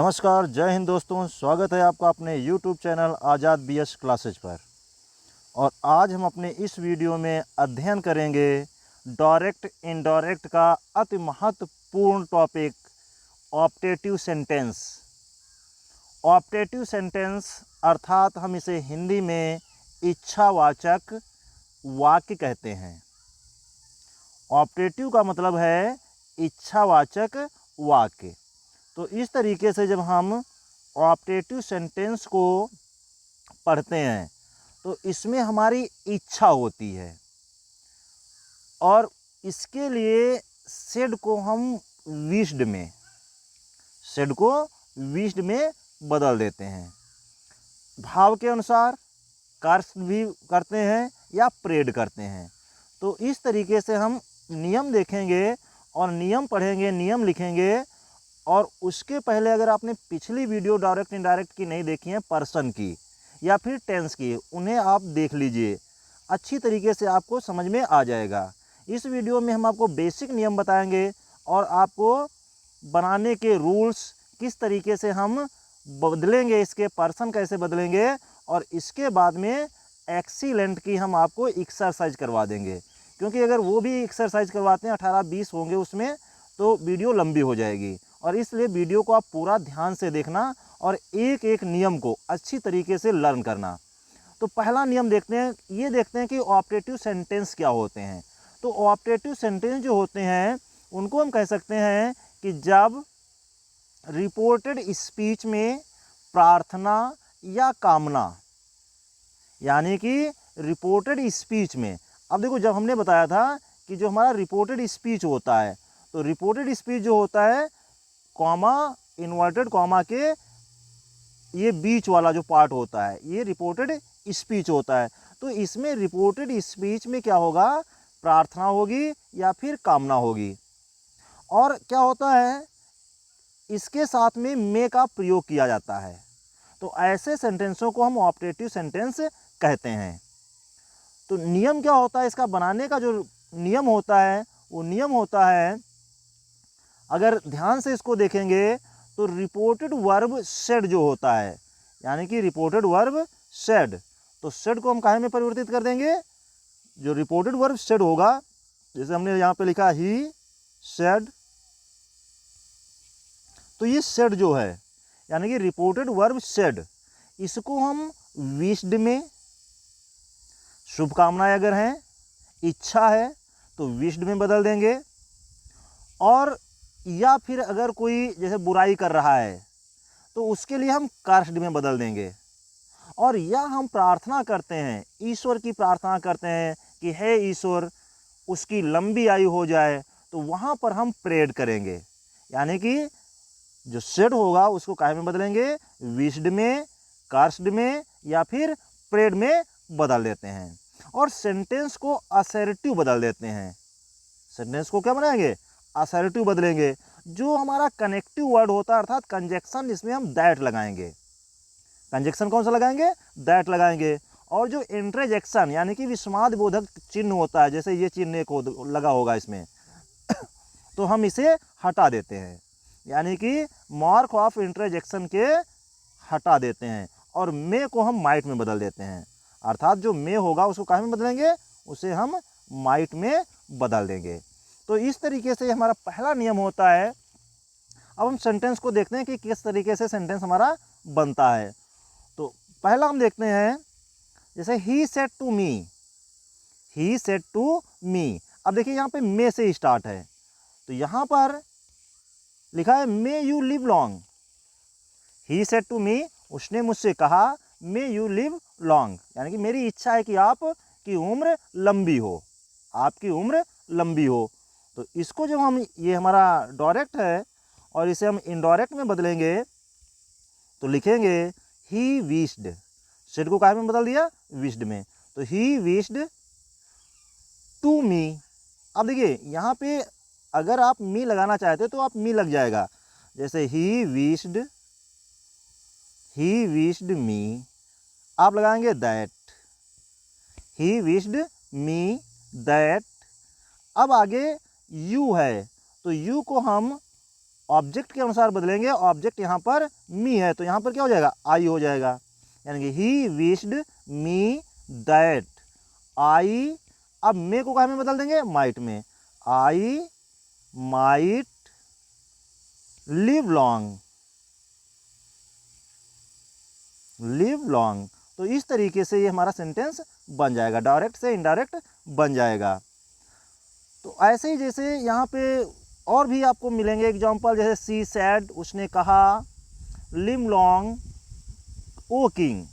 नमस्कार, जय हिंद दोस्तों। स्वागत है आपका अपने YouTube चैनल आज़ाद BS क्लासेज पर। और आज हम अपने इस वीडियो में अध्ययन करेंगे डायरेक्ट इनडायरेक्ट का अति महत्वपूर्ण topic optative sentence. Optative sentence अर्थात हम इसे हिंदी में इच्छावाचक वाक्य कहते हैं। ऑप्टेटिव का मतलब है इच्छावाचक वाक्य। तो इस तरीके से जब हम ऑप्टेटिव सेंटेंस को पढ़ते हैं तो इसमें हमारी इच्छा होती है और इसके लिए सेड को हम विश्ड में बदल देते हैं। भाव के अनुसार कार्य भी करते हैं या प्रेड करते हैं। तो इस तरीके से हम नियम देखेंगे और नियम पढ़ेंगे, नियम लिखेंगे। और उसके पहले अगर आपने पिछली वीडियो डायरेक्ट इनडायरेक्ट की नहीं देखी है, पर्सन की या फिर टेंस की, उन्हें आप देख लीजिए, अच्छी तरीके से आपको समझ में आ जाएगा। इस वीडियो में हम आपको बेसिक नियम बताएंगे और आपको बनाने के रूल्स किस तरीके से हम बदलेंगे, इसके पर्सन कैसे बदलेंगे, और इसके बाद में एक्सीलेंट की हम आपको एक्सरसाइज करवा देंगे। क्योंकि अगर वो भी एक्सरसाइज करवाते हैं 18-20 होंगे उसमें, तो वीडियो लंबी हो जाएगी। और इसलिए वीडियो को आप पूरा ध्यान से देखना और एक एक नियम को अच्छी तरीके से लर्न करना। तो पहला नियम देखते हैं कि ऑप्टेटिव सेंटेंस क्या होते हैं। तो ऑप्टेटिव सेंटेंस जो होते हैं उनको हम कह सकते हैं कि जब रिपोर्टेड स्पीच में प्रार्थना या कामना, यानी कि रिपोर्टेड स्पीच में, अब देखो जब हमने बताया था कि जो हमारा रिपोर्टेड स्पीच होता है, तो रिपोर्टेड स्पीच जो होता है कॉमा, इन्वर्टेड कॉमा के ये बीच वाला जो पार्ट होता है, ये रिपोर्टेड स्पीच होता है। तो इसमें रिपोर्टेड स्पीच में क्या होगा, प्रार्थना होगी या फिर कामना होगी। और क्या होता है, इसके साथ में मे का प्रयोग किया जाता है। तो ऐसे सेंटेंसों को हम ऑप्टेटिव सेंटेंस कहते हैं। तो नियम क्या होता है, इसका बनाने का जो नियम होता है वो नियम होता है, अगर ध्यान से इसको देखेंगे तो रिपोर्टेड वर्ब सेड जो होता है, यानी कि रिपोर्टेड वर्ब सेड, तो सेड को हम काहे में परिवर्तित कर देंगे, जो रिपोर्टेड वर्ब सेड होगा, जैसे हमने यहाँ पे लिखा ही सेड, तो ये सेड जो है यानी कि रिपोर्टेड वर्ब सेड, इसको हम विश्ड में, शुभकामनाएं अगर हैं, इच्छा है तो विश्ड में बदल देंगे। और या फिर अगर कोई जैसे बुराई कर रहा है तो उसके लिए हम कर्स्ड में बदल देंगे। और या हम प्रार्थना करते हैं, ईश्वर की प्रार्थना करते हैं कि हे ईश्वर उसकी लंबी आयु हो जाए, तो वहाँ पर हम प्रेड करेंगे, यानी कि जो सेड होगा उसको काहे में बदलेंगे, विश्ड में, कर्स्ड में या फिर प्रेड में बदल देते हैं। और सेंटेंस को असर्टिव बदल देते हैं। सेंटेंस को क्या बनाएंगे, असर्टिव बदलेंगे। जो हमारा कनेक्टिव वर्ड होता है अर्थात कंजक्शन, जिसमें हम दैट लगाएंगे। कंजक्शन कौन सा लगाएंगे, दैट लगाएंगे। और जो इंटरजेक्शन यानी कि विस्माद बोधक चिन्ह होता है, जैसे ये चिन्ह एक लगा होगा इसमें तो हम इसे हटा देते हैं, यानी कि मार्क ऑफ इंटरजेक्शन के हटा देते हैं। और मे को हम माइट में बदल देते हैं, अर्थात जो मे होगा उसको काहे में बदलेंगे, उसे हम माइट में बदल देंगे। तो इस तरीके से हमारा पहला नियम होता है। अब हम सेंटेंस को देखते हैं कि किस तरीके से सेंटेंस हमारा बनता है। तो पहला हम देखते हैं, जैसे he said to me, he said to me. अब देखिए यहाँ पे मे से स्टार्ट है, तो यहाँ पर लिखा है may you live long. He said to me, उसने मुझसे कहा, मे यू लिव लॉन्ग, यानी कि मेरी इच्छा है कि आपकी उम्र लंबी हो, आपकी उम्र लंबी हो। तो इसको जब हम, ये हमारा डायरेक्ट है और इसे हम इनडायरेक्ट में बदलेंगे तो लिखेंगे ही विश्ड, सेड को काहे में बदल दिया, विश्ड में, तो ही विश्ड टू मी। अब देखिए यहाँ पे अगर आप मी लगाना चाहते तो आप मी लग जाएगा, जैसे ही विश्ड मी, आप लगाएंगे that, he wished me that. अब आगे यू है, तो यू को हम ऑब्जेक्ट के अनुसार बदलेंगे, ऑब्जेक्ट यहाँ पर मी है तो यहाँ पर क्या हो जाएगा, आई हो जाएगा, यानी कि ही विश्ड मी दैट आई, अब मे को कहाँ में बदल देंगे, माइट में, I might live long, live long. तो इस तरीके से ये हमारा सेंटेंस बन जाएगा, डायरेक्ट से इनडायरेक्ट बन जाएगा। तो ऐसे ही जैसे यहाँ पे और भी आपको मिलेंगे एग्जांपल, जैसे सी सैड, उसने कहा, लिव लॉन्ग ओ किंग,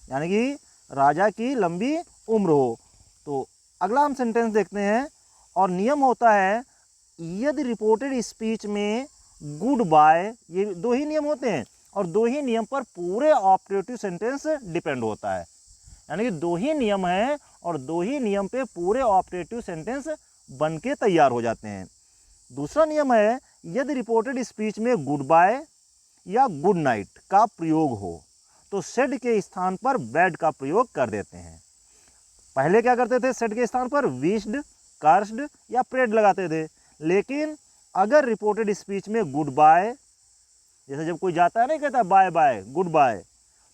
यानी कि राजा की लंबी उम्र हो। तो अगला हम सेंटेंस देखते हैं, और नियम होता है यदि रिपोर्टेड स्पीच में गुड बाय, ये दो ही नियम होते हैं और दो ही नियम पर पूरे ऑपरेटिव सेंटेंस डिपेंड होता है, यानी कि दो ही नियम हैं और दो ही नियम पे पूरे ऑपरेटिव सेंटेंस बन के तैयार हो जाते हैं। दूसरा नियम है यदि रिपोर्टेड स्पीच में गुड बाय या गुड नाइट का प्रयोग हो तो सेड के स्थान पर बैड का प्रयोग कर देते हैं। पहले क्या करते थे, सेड के स्थान पर विश्ड, कर्स्ड या प्रेड लगाते थे, लेकिन अगर रिपोर्टेड स्पीच में गुड बाय, जैसे जब कोई जाता है नहीं कहता बाय बाय गुड बाय,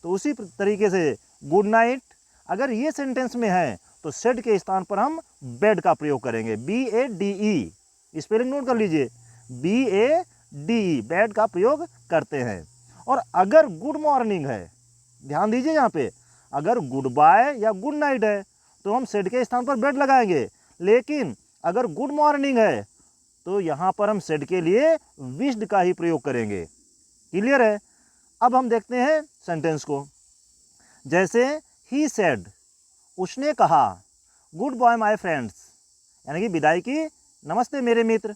तो उसी तरीके से गुड नाइट, अगर ये सेंटेंस में है तो सेड के स्थान पर हम बेड का प्रयोग करेंगे, BADE, स्पेलिंग नोट कर लीजिए, BADE, बेड का प्रयोग करते हैं। और अगर गुड मॉर्निंग है, ध्यान दीजिए यहाँ पे, अगर गुड बाय या गुड नाइट है तो हम सेड के स्थान पर बेड लगाएंगे, लेकिन अगर गुड मॉर्निंग है तो यहाँ पर हम सेड के लिए विश्ड का ही प्रयोग करेंगे। क्लियर है? अब हम देखते हैं सेंटेंस को, जैसे ही सेड, उसने कहा, गुड बाय माय फ्रेंड्स, यानी कि विदाई की, नमस्ते मेरे मित्र।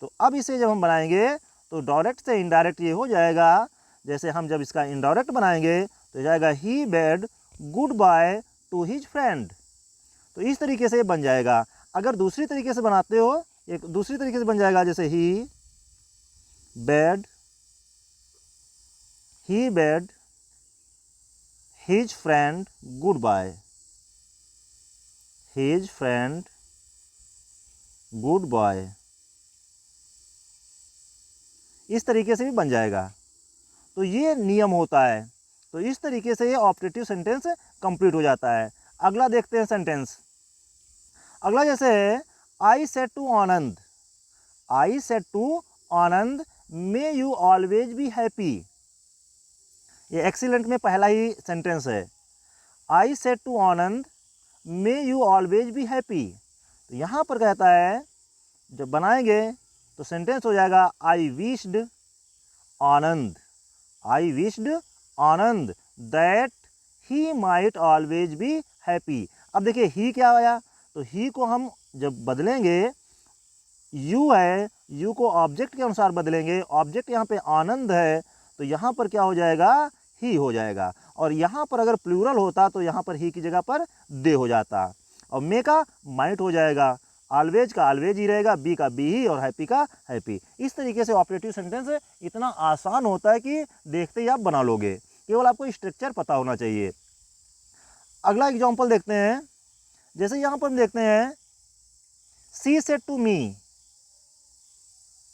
तो अब इसे जब हम बनाएंगे तो डायरेक्ट से इनडायरेक्ट ये हो जाएगा, जैसे हम जब इसका इनडायरेक्ट बनाएंगे तो जाएगा ही bade goodbye to his friend, तो इस तरीके से बन जाएगा। अगर दूसरी तरीके से बनाते हो, एक दूसरी तरीके से बन जाएगा, जैसे ही bade his friend goodbye, his friend goodbye, इस तरीके से भी बन जाएगा। तो ये नियम होता है, तो इस तरीके से ये ऑपरेटिव सेंटेंस कंप्लीट हो जाता है। अगला देखते हैं सेंटेंस, अगला जैसे है I said to Anand, I said to Anand may you always be happy, ये एक्सीलेंट में पहला ही सेंटेंस है, I said to Anand may you always be happy. तो यहाँ पर कहता है जब बनाएंगे तो सेंटेंस हो जाएगा आई wished Anand, I wished Anand that he might always be happy. अब देखिए ही क्या आया, तो ही को हम जब बदलेंगे, यू है, यू को ऑब्जेक्ट के अनुसार बदलेंगे, ऑब्जेक्ट यहाँ पे आनंद है तो यहाँ पर क्या हो जाएगा, ही हो जाएगा। और यहाँ पर अगर प्लूरल होता तो यहाँ पर ही की जगह पर दे हो जाता, और मे का माइट हो जाएगा, ऑलवेज का ऑलवेज ही रहेगा, बी का बी ही, और हैप्पी का हैप्पी। इस तरीके से ऑपरेटिव सेंटेंस इतना आसान होता है कि देखते ही आप बना लोगे, केवल आपको स्ट्रक्चर पता होना चाहिए। अगला एग्जांपल देखते हैं, जैसे यहाँ पर हम देखते हैं she said to me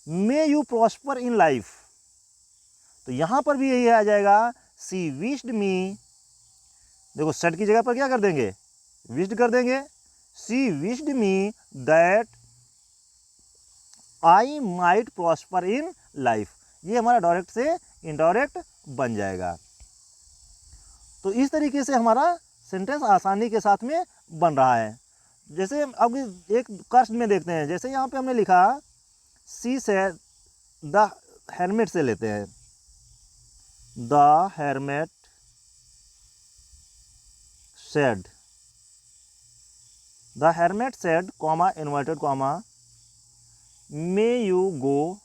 may you prosper in life, तो यहाँ पर भी यही आ जाएगा, सी विश्ड मी, देखो सेड की जगह पर क्या कर देंगे, विश्ड कर देंगे, she wished me that I might prosper in life, ये हमारा डायरेक्ट से इनडायरेक्ट बन जाएगा। तो इस तरीके से हमारा सेंटेंस आसानी के साथ में बन रहा है। जैसे अब एक कर्स में देखते हैं, जैसे यहाँ पे हमने लिखा सी सेड द हेरमेट से लेते हैं, the hermit said, the hermit said comma inverted comma may you go,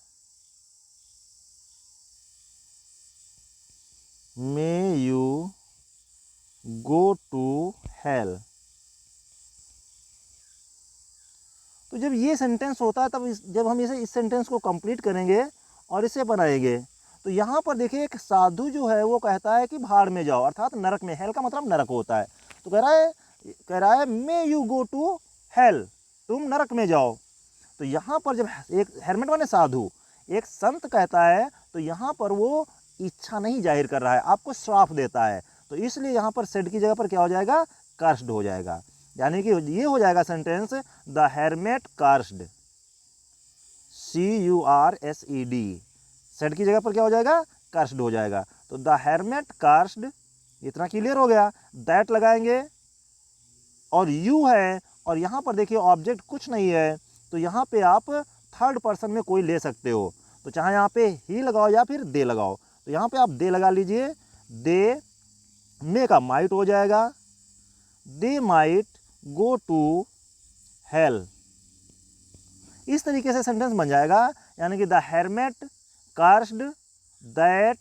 may you go to hell. तो जब ये सेंटेंस होता है तब जब हम इस सेंटेंस को कंप्लीट करेंगे और इसे बनाएंगे तो यहाँ पर देखिए एक साधु जो है वो कहता है कि भाड़ में जाओ, अर्थात नरक में, हेल का मतलब नरक होता है। तो कह रहा है may you go to hell, तुम नरक में जाओ। तो यहाँ पर जब एक हेरमेट माने साधु, एक संत कहता है तो यहाँ पर वो इच्छा नहीं जाहिर कर रहा है, आपको श्राप देता है। तो इसलिए यहाँ पर सेड की जगह पर क्या हो जाएगा, कर्स्ड हो जाएगा। यानी कि ये हो जाएगा sentence, the hermit cursed, CURSED। Said की जगह पर क्या हो जाएगा, कर्स्ड हो जाएगा। तो द हेरमेट कर्स्ड, इतना क्लियर हो गया। दैट लगाएंगे और यू है, और यहाँ पर देखिए ऑब्जेक्ट कुछ नहीं है, तो यहाँ पे आप थर्ड पर्सन में कोई ले सकते हो। तो चाहे यहाँ पे ही लगाओ या फिर दे लगाओ। तो यहाँ पे आप दे लगा लीजिए, दे मे का माइट हो जाएगा, they might go to hell. इस तरीके से सेंटेंस बन जाएगा, यानी कि the hermit cursed that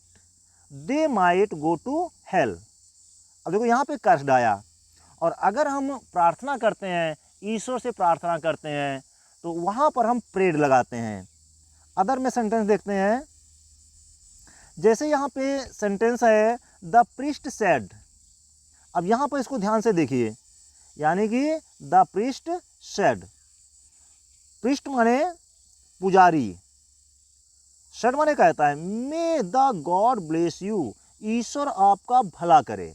they might go to hell. अब देखो यहाँ पे कर्स्ड आया, और अगर हम प्रार्थना करते हैं, ईश्वर से प्रार्थना करते हैं, तो वहाँ पर हम प्रेड लगाते हैं। अदर में सेंटेंस देखते हैं, जैसे यहाँ पे सेंटेंस है द प्रीस्ट सेड। अब यहाँ पर इसको ध्यान से देखिए, यानी कि द प्रीस्ट सेड, प्रीस्ट माने पुजारी, सेड माने कहता है may the God bless you, ईश्वर आपका भला करे।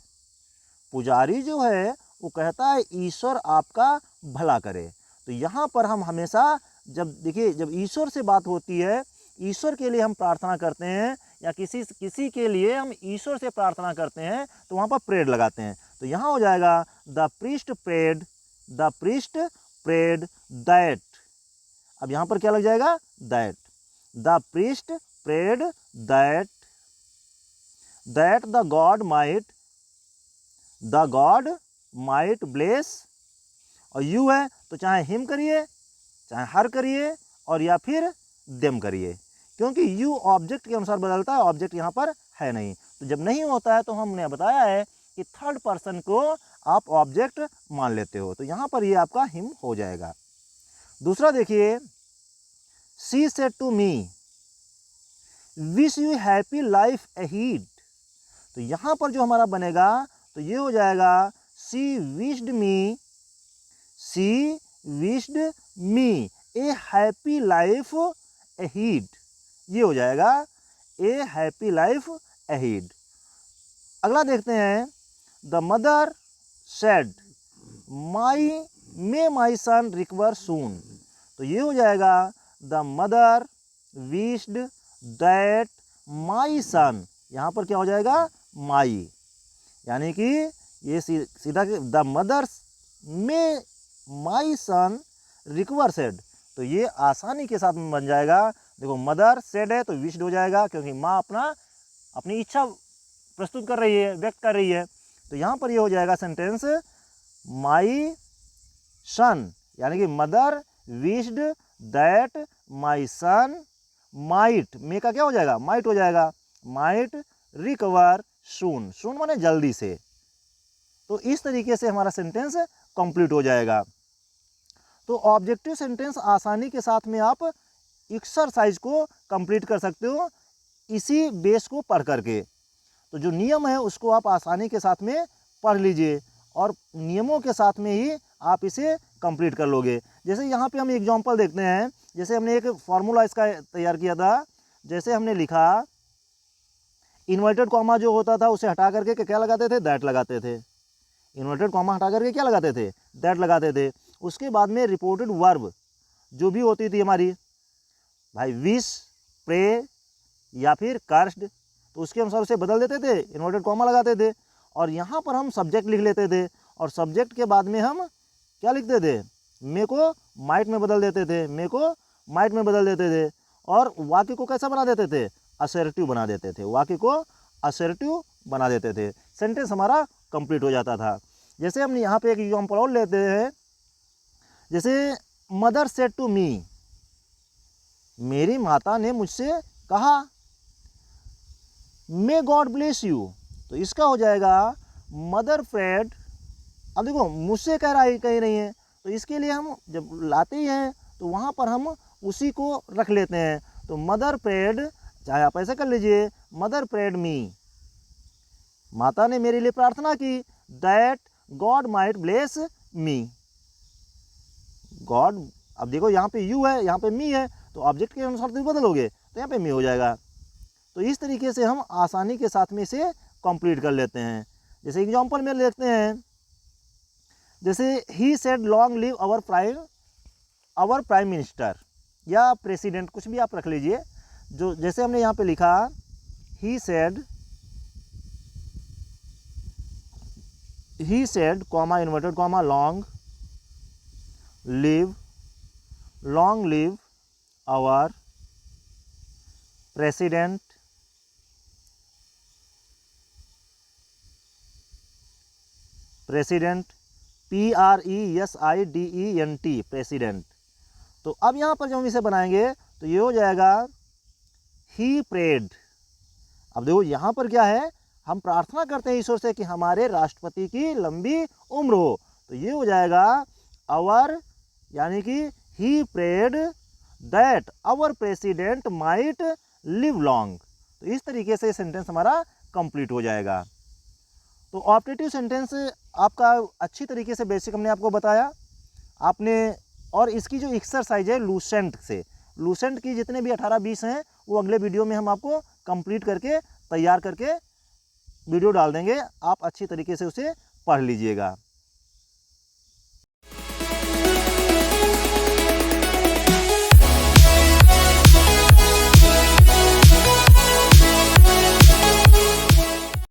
पुजारी जो है वो कहता है ईश्वर आपका भला करे। तो यहाँ पर हम हमेशा जब देखिए, जब ईश्वर से बात होती है, ईश्वर के लिए हम प्रार्थना करते हैं या किसी के लिए हम ईश्वर से प्रार्थना करते हैं, तो वहाँ पर प्रेड लगाते हैं। तो यहाँ हो जाएगा the priest prayed, the priest prayed that. अब यहाँ पर क्या लग जाएगा, that. The priest prayed that, that the god might bless, और यू है तो चाहे हिम करिए, चाहे हर करिए, और या फिर देम करिए, क्योंकि यू ऑब्जेक्ट के अनुसार बदलता है, ऑब्जेक्ट यहाँ पर है नहीं। तो जब नहीं होता है तो हमने बताया है कि थर्ड पर्सन को आप ऑब्जेक्ट मान लेते हो, तो यहाँ पर ये आपका हिम हो जाएगा। दूसरा देखिए, she said to me wish you happy life ahead. तो यहाँ पर जो हमारा बनेगा तो ये हो जाएगा she wished me A happy life ahead. ये हो जाएगा ए हैप्पी लाइफ अहेड। अगला देखते हैं, the mother said my son recover soon. तो ये हो जाएगा the mother wished that my son, यहाँ पर क्या हो जाएगा, माई, यानी कि ये सीधा द मदर्स में माई सन रिकवर सेड। तो ये आसानी के साथ में बन जाएगा। देखो मदर सेड है तो विश्ड हो जाएगा, क्योंकि माँ अपनी इच्छा प्रस्तुत कर रही है, व्यक्त कर रही है। तो यहाँ पर ये हो जाएगा सेंटेंस, माई सन, यानी कि mother wished that my son might, may का क्या हो जाएगा, माइट हो जाएगा, माइट रिकवर सून, सून माने जल्दी से। तो इस तरीके से हमारा सेंटेंस कंप्लीट हो जाएगा। तो ऑब्जेक्टिव सेंटेंस आसानी के साथ में आप एक्सरसाइज को कंप्लीट कर सकते हो इसी बेस को पढ़ करके। तो जो नियम है उसको आप आसानी के साथ में पढ़ लीजिए, और नियमों के साथ में ही आप इसे कंप्लीट कर लोगे। जैसे यहाँ पे हम एग्जांपल देखते हैं, जैसे हमने एक फार्मूला इसका तैयार किया था। जैसे हमने लिखा, इन्वर्टेड कॉमा जो होता था उसे हटा करके क्या लगाते थे, दैट लगाते थे। इन्वर्टेड कॉमा हटा करके क्या लगाते थे, दैट लगाते थे। उसके बाद में रिपोर्टेड वर्ब जो भी होती थी हमारी, भाई विश, प्रे या फिर कर्स्ड, तो उसके अनुसार उसे बदल देते थे, इन्वर्टेड कॉमा लगाते थे। और यहाँ पर हम सब्जेक्ट लिख लेते थे, और सब्जेक्ट के बाद में हम क्या लिखते थे, मे को माइट में बदल देते थे, मे को माइट में बदल देते थे। और वाक्य को कैसा बना देते थे, असर्टिव बना देते थे, वाक्य को असर्टिव बना देते थे। सेंटेंस हमारा कंप्लीट हो जाता था। जैसे हम यहाँ पे एक एग्जांपल और लेते हैं, जैसे मदर सेड टू मी, मेरी माता ने मुझसे कहा, मे गॉड ब्लेस यू। तो इसका हो जाएगा मदर प्रेड। अब देखो मुझसे कह रही है, तो इसके लिए हम जब लाते ही हैं तो वहाँ पर हम उसी को रख लेते हैं। तो मदर प्रेड, चाहे आप ऐसे कर लीजिए, मदर प्रेड मी, माता ने मेरे लिए प्रार्थना की, that God might bless me. God, अब देखो यहाँ पे यू है, यहाँ पे मी है, तो ऑब्जेक्ट के अनुसार तो बदलोगे, तो यहाँ पे मी हो जाएगा। तो इस तरीके से हम आसानी के साथ में इसे कंप्लीट कर लेते हैं। जैसे एग्जांपल में देखते हैं, जैसे he said long live our prime minister या प्रेसिडेंट, कुछ भी आप रख लीजिए। जो जैसे हमने यहाँ पे लिखा, he said comma inverted comma long live our president PRESIDENT president. तो अब यहाँ पर जब हम इसे बनाएंगे तो ये हो जाएगा ही प्रेड। अब देखो यहाँ पर क्या है, हम प्रार्थना करते हैं ईश्वर से कि हमारे राष्ट्रपति की लंबी उम्र हो, तो ये हो जाएगा आवर, यानी कि he prayed that our president might live long. तो इस तरीके से सेंटेंस हमारा कंप्लीट हो जाएगा। तो ऑप्टेटिव सेंटेंस आपका अच्छी तरीके से बेसिक हमने आपको बताया आपने। और इसकी जो एक्सरसाइज है लूसेंट की जितने भी 18-20 हैं वो अगले वीडियो में हम आपको कंप्लीट करके तैयार करके वीडियो डाल देंगे, आप अच्छी तरीके से उसे पढ़ लीजिएगा।